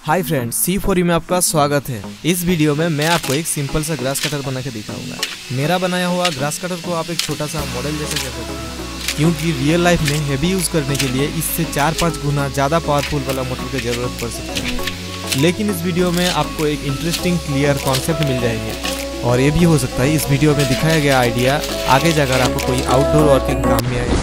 Hi friends, C4U में आपका स्वागत है। इस वीडियो में मैं आपको एक सिंपल सा ग्रास कटर बना के दिखाऊंगा। मेरा बनाया हुआ ग्रास कटर को आप एक छोटा सा मॉडल जैसा कह सकते हैं, क्योंकि रियल लाइफ में हेवी यूज़ करने के लिए इससे 4-5 गुना ज़्यादा पावरफुल वाला मोटर की ज़रूरत पड़ सकती है। लेकिन इस वीडियो में आपको एक इंटरेस्टिंग क्लियर कॉन्सेप्ट मिल जाएंगे और ये भी हो सकता है इस वीडियो में दिखाया गया आइडिया आगे जाकर आपको कोई आउटडोर वर्क के काम में आए।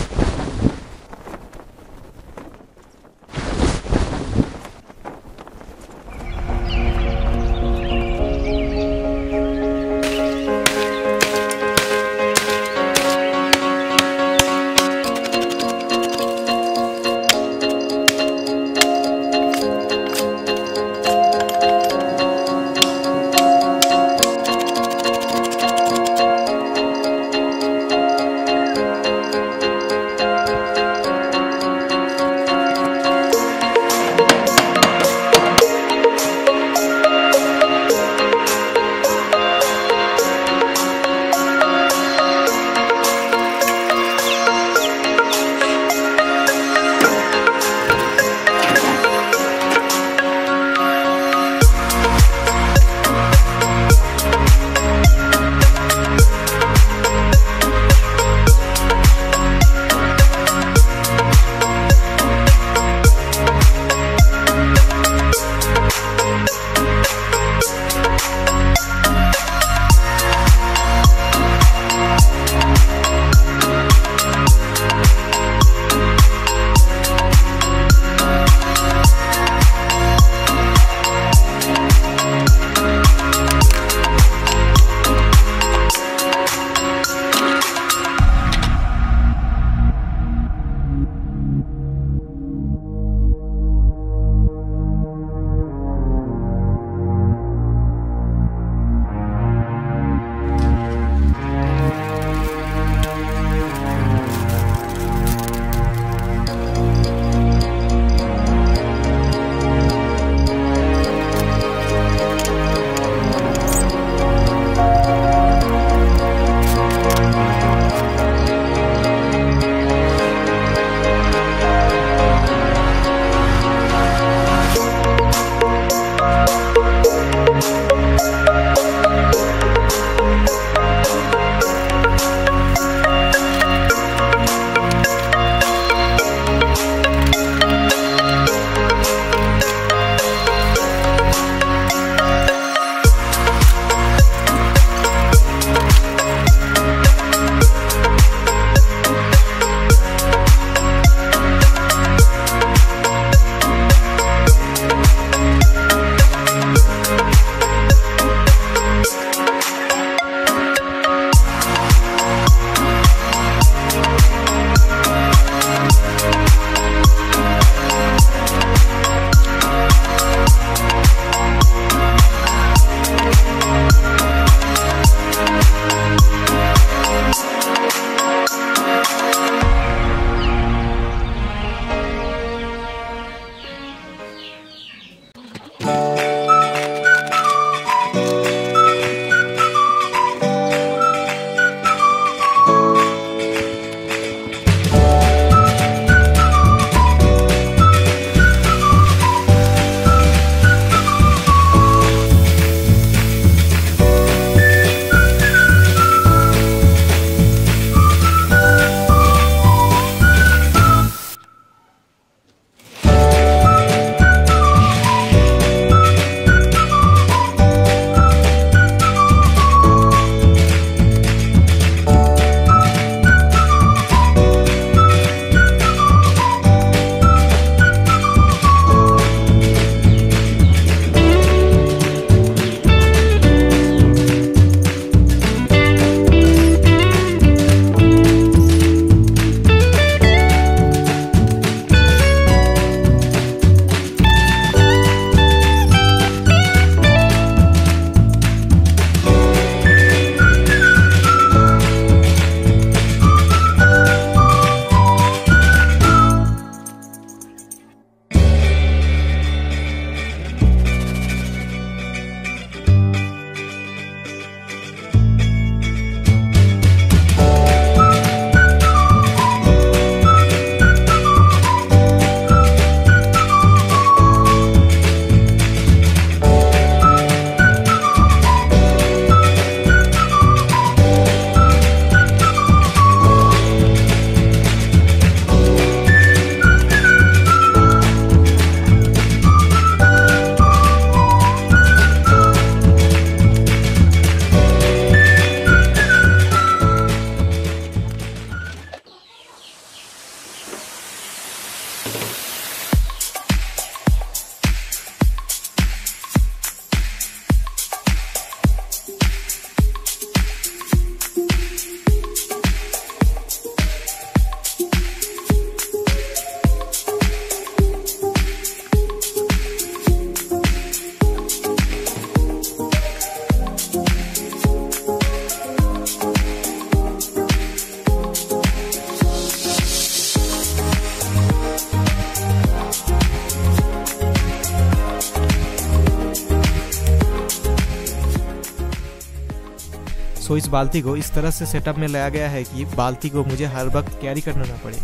तो इस बाल्टी को इस तरह से सेटअप में लाया गया है कि बाल्टी को मुझे हर वक्त कैरी करना ना पड़े।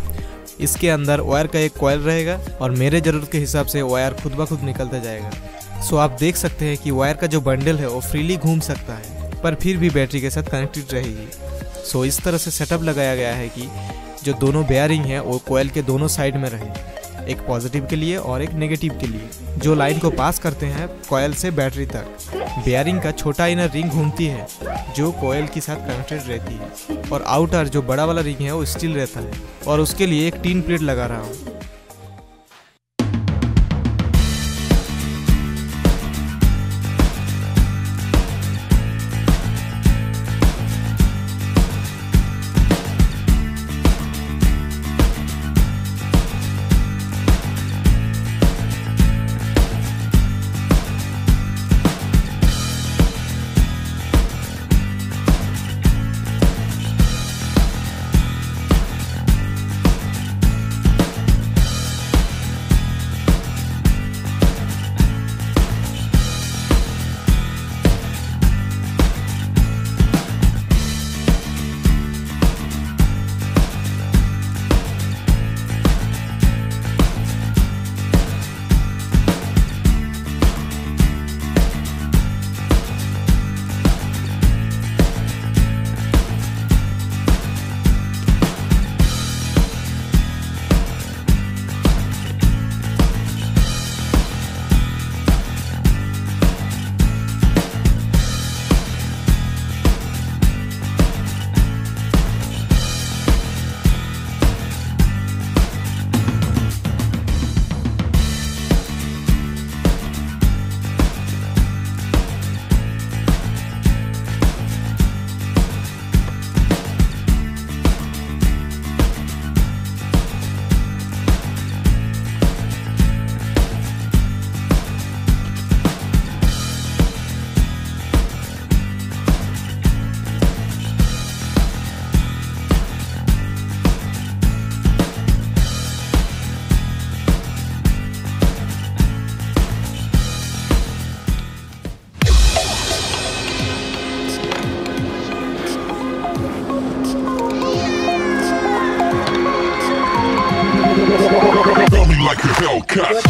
इसके अंदर वायर का एक कॉइल रहेगा और मेरे ज़रूरत के हिसाब से वायर खुद ब खुद निकलता जाएगा। सो आप देख सकते हैं कि वायर का जो बंडल है वो फ्रीली घूम सकता है पर फिर भी बैटरी के साथ कनेक्टेड रहेगी। सो इस तरह से सेटअप लगाया गया है कि जो दोनों बेयरिंग है वो कॉइल के दोनों साइड में रहे, एक पॉजिटिव के लिए और एक नेगेटिव के लिए, जो लाइन को पास करते हैं कॉइल से बैटरी तक। बेयरिंग का छोटा इनर रिंग घूमती है जो कॉइल के साथ कनेक्टेड रहती है और आउटर जो बड़ा वाला रिंग है वो स्टील रहता है और उसके लिए एक टीन प्लेट लगा रहा हूँ। Like a Hellcat.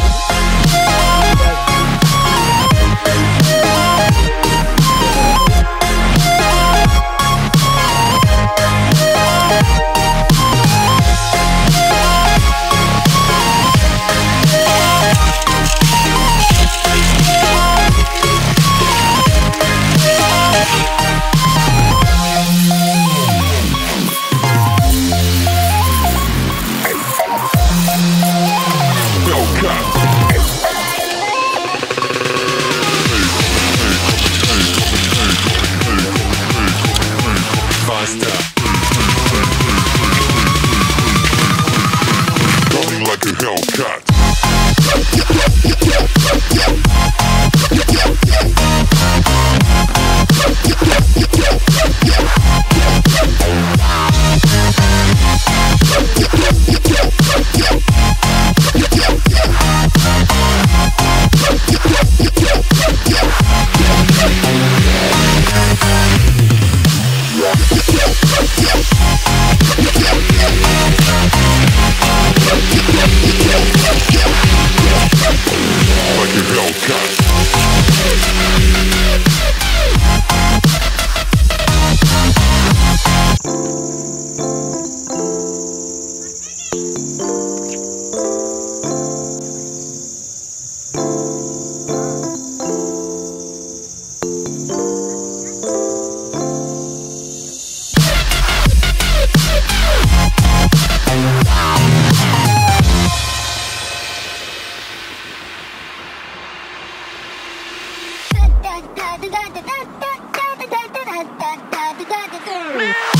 da da da da da da da da da da da da da da da.